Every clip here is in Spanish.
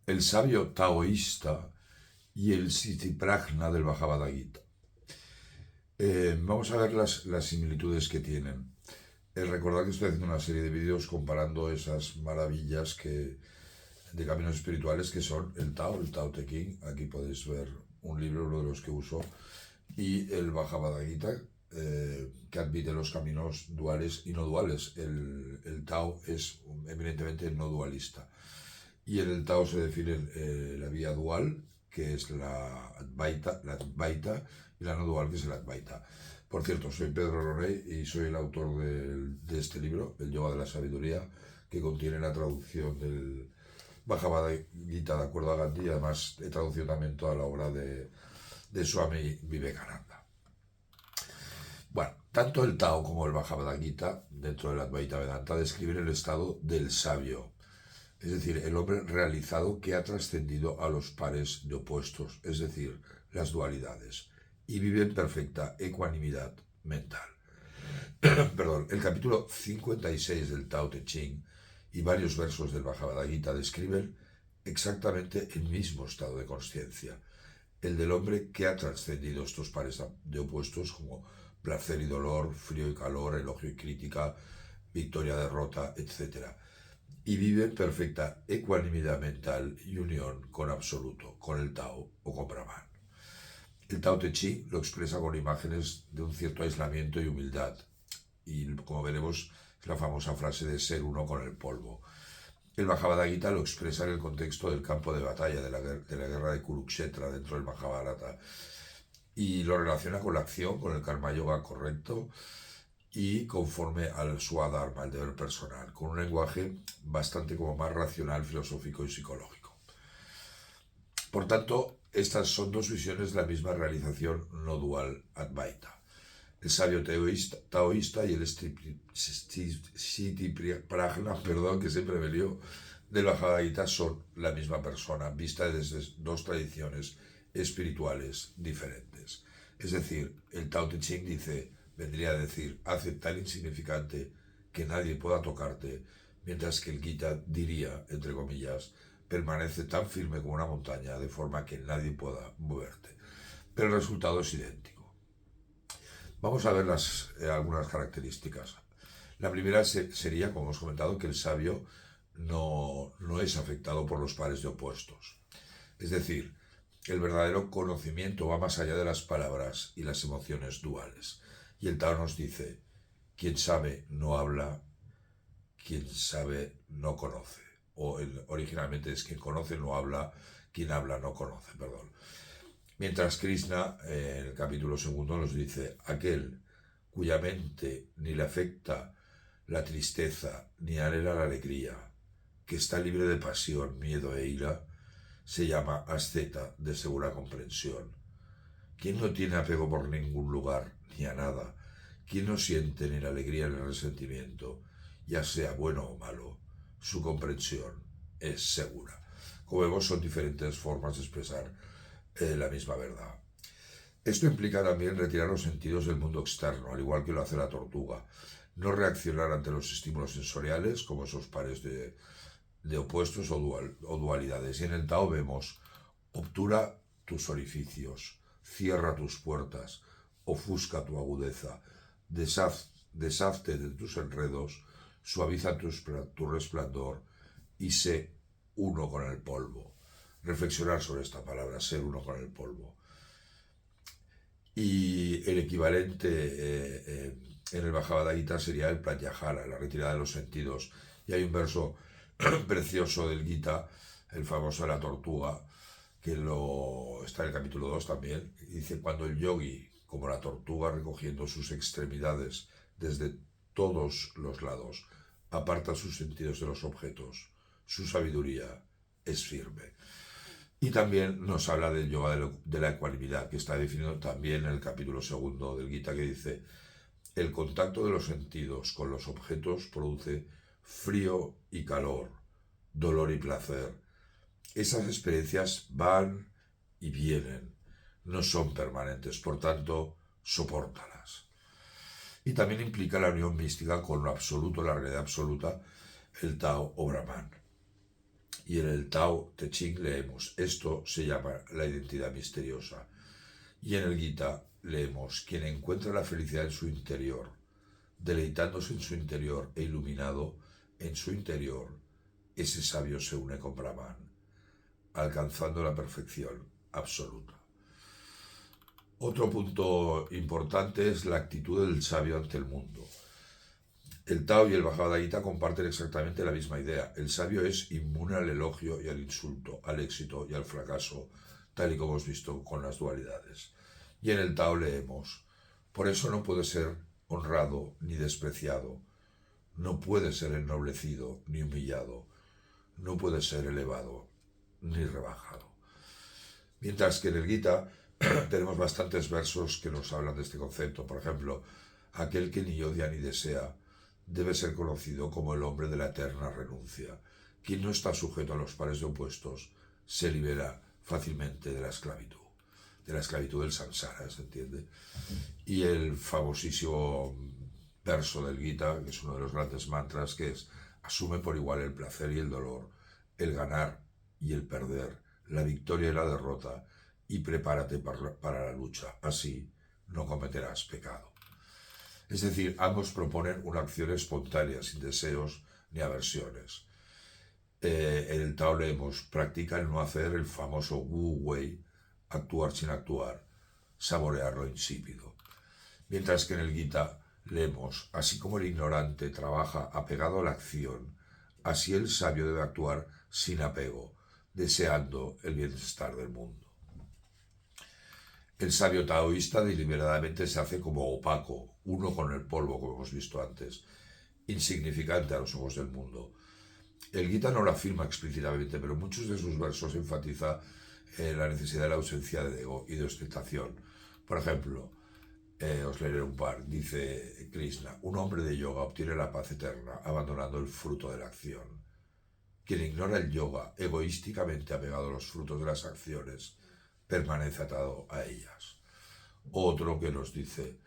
el sabio taoísta y el Sitiprajna del Bhagavad Gita. Vamos a ver las similitudes que tienen. Recordad que estoy haciendo una serie de vídeos comparando esas maravillas de caminos espirituales que son el Tao Te Ching. Aquí podéis ver un libro, uno de los que uso, y el Bhagavad Gita, que admite los caminos duales y no duales. El Tao es eminentemente no dualista. Y en el Tao se define la vía dual, que es la Advaita, y la no dual, que es el Advaita. Por cierto, soy Pedro Roney y soy el autor de este libro, El Yoga de la Sabiduría, que contiene la traducción del Bhagavad Gita de acuerdo a Gandhi, y además he traducido también toda la obra de Swami Vivekananda. Bueno, tanto el Tao como el Bhagavad Gita, dentro del Advaita Vedanta, describen el estado del sabio, es decir, el hombre realizado que ha trascendido a los pares de opuestos, es decir, las dualidades, y vive en perfecta ecuanimidad mental. Perdón, el capítulo 56 del Tao Te Ching y varios versos del Bhagavad Gita describen exactamente el mismo estado de conciencia, el del hombre que ha trascendido estos pares de opuestos como placer y dolor, frío y calor, elogio y crítica, victoria, derrota, etc. Y vive en perfecta ecuanimidad mental y unión con absoluto, con el Tao o con Brahman. El Tao Te Ching lo expresa con imágenes de un cierto aislamiento y humildad, y como veremos es la famosa frase de ser uno con el polvo. El Bhagavad Gita lo expresa en el contexto del campo de batalla de la guerra de Kurukshetra dentro del Mahabharata, y lo relaciona con la acción, con el karma yoga correcto y conforme al Swadharma, el deber personal, con un lenguaje bastante como más racional, filosófico y psicológico. Por tanto, estas son dos visiones de la misma realización no dual Advaita. El sabio taoísta y el Sitiprajna, que siempre me lío, del Bhagavad Gita son la misma persona, vista desde dos tradiciones espirituales diferentes. Es decir, el Tao Te Ching vendría a decir, hace tan insignificante que nadie pueda tocarte, mientras que el Gita diría, entre comillas, permanece tan firme como una montaña, de forma que nadie pueda moverte. Pero el resultado es idéntico. Vamos a ver algunas características. La primera sería, como hemos comentado, que el sabio no es afectado por los pares de opuestos. Es decir, el verdadero conocimiento va más allá de las palabras y las emociones duales. Y el Tao nos dice, quien sabe no habla, quien sabe no conoce. O originalmente es quien conoce no habla, quien habla no conoce, perdón. Mientras Krishna, en el capítulo 2, nos dice, aquel cuya mente ni le afecta la tristeza ni anhela la alegría, que está libre de pasión, miedo e ira, se llama asceta de segura comprensión. Quien no tiene apego por ningún lugar ni a nada, quien no siente ni la alegría ni el resentimiento, ya sea bueno o malo, su comprensión es segura. Como vemos, son diferentes formas de expresar la misma verdad. Esto implica también retirar los sentidos del mundo externo, al igual que lo hace la tortuga. No reaccionar ante los estímulos sensoriales, como esos pares de opuestos o dualidades. Y en el Tao vemos, obtura tus orificios, cierra tus puertas, ofusca tu agudeza, deshazte de tus enredos, suaviza tu resplandor y sé uno con el polvo. Reflexionar sobre esta palabra, ser uno con el polvo. Y el equivalente en el Bhagavad Gita sería el pratyahara, la retirada de los sentidos. Y hay un verso precioso del Gita, el famoso de la tortuga, que está en el capítulo 2 también, y dice, cuando el yogi, como la tortuga recogiendo sus extremidades desde todos los lados, aparta sus sentidos de los objetos, su sabiduría es firme. Y también nos habla del yoga de la ecuanimidad, que está definido también en el capítulo 2 del Gita, que dice, el contacto de los sentidos con los objetos produce frío y calor, dolor y placer. Esas experiencias van y vienen, no son permanentes, por tanto, sopórtalas. Y también implica la unión mística con lo absoluto, la realidad absoluta, el Tao o Brahman. Y en el Tao Te Ching leemos, esto se llama la identidad misteriosa. Y en el Gita leemos, quien encuentra la felicidad en su interior, deleitándose en su interior e iluminado en su interior, ese sabio se une con Brahman, alcanzando la perfección absoluta. Otro punto importante es la actitud del sabio ante el mundo. El Tao y el Bhagavad Gita comparten exactamente la misma idea. El sabio es inmune al elogio y al insulto, al éxito y al fracaso, tal y como hemos visto con las dualidades. Y en el Tao leemos, por eso no puede ser honrado ni despreciado, no puede ser ennoblecido ni humillado, no puede ser elevado ni rebajado. Mientras que en el Gita tenemos bastantes versos que nos hablan de este concepto. Por ejemplo, aquel que ni odia ni desea debe ser conocido como el hombre de la eterna renuncia. Quien no está sujeto a los pares de opuestos se libera fácilmente de la esclavitud del samsara, ¿se entiende? Y el famosísimo verso del Gita, que es uno de los grandes mantras, que es, asume por igual el placer y el dolor, el ganar y el perder, la victoria y la derrota, y prepárate para la lucha, así no cometerás pecado. Es decir, ambos proponen una acción espontánea, sin deseos ni aversiones. En el Tao leemos, practica el no hacer, el famoso Wu Wei, actuar sin actuar, saborear lo insípido. Mientras que en el Gita leemos, así como el ignorante trabaja apegado a la acción, así el sabio debe actuar sin apego, deseando el bienestar del mundo. El sabio taoísta deliberadamente se hace como opaco, uno con el polvo, como hemos visto antes, insignificante a los ojos del mundo. El Gita no lo afirma explícitamente, pero muchos de sus versos enfatiza la necesidad de la ausencia de ego y de ostentación. Por ejemplo, os leeré un par. Dice Krishna, un hombre de yoga obtiene la paz eterna abandonando el fruto de la acción. Quien ignora el yoga, egoísticamente apegado a los frutos de las acciones, permanece atado a ellas. Otro que nos dice,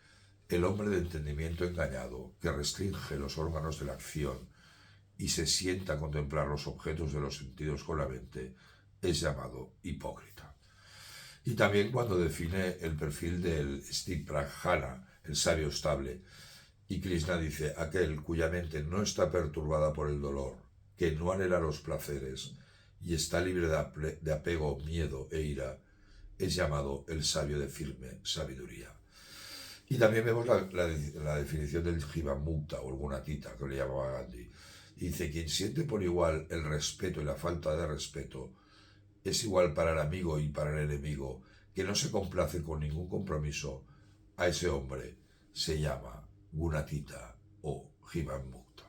el hombre de entendimiento engañado, que restringe los órganos de la acción y se sienta a contemplar los objetos de los sentidos con la mente, es llamado hipócrita. Y también cuando define el perfil del Stiprajana, el sabio estable, y Krishna dice, aquel cuya mente no está perturbada por el dolor, que no anhela los placeres y está libre de apego, miedo e ira, es llamado el sabio de firme sabiduría. Y también vemos la definición del Jivamukta o el Gunatita, que le llamaba Gandhi. Dice, quien siente por igual el respeto y la falta de respeto, es igual para el amigo y para el enemigo, que no se complace con ningún compromiso, a ese hombre se llama Gunatita o Jivamukta.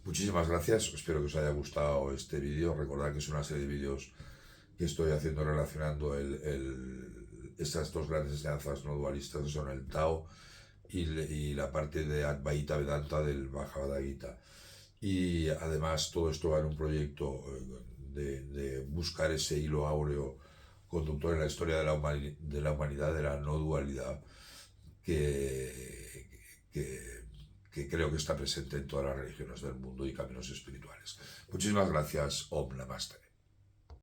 Muchísimas gracias, espero que os haya gustado este vídeo. Recordad que es una serie de vídeos que estoy haciendo relacionando estas dos grandes enseñanzas no dualistas, que son el Tao y la parte de Advaita Vedanta del Bhagavad Gita. Y además todo esto va en un proyecto de buscar ese hilo áureo conductor en la historia de la humanidad, de la no dualidad, que creo que está presente en todas las religiones del mundo y caminos espirituales. Muchísimas gracias. Om Namaste.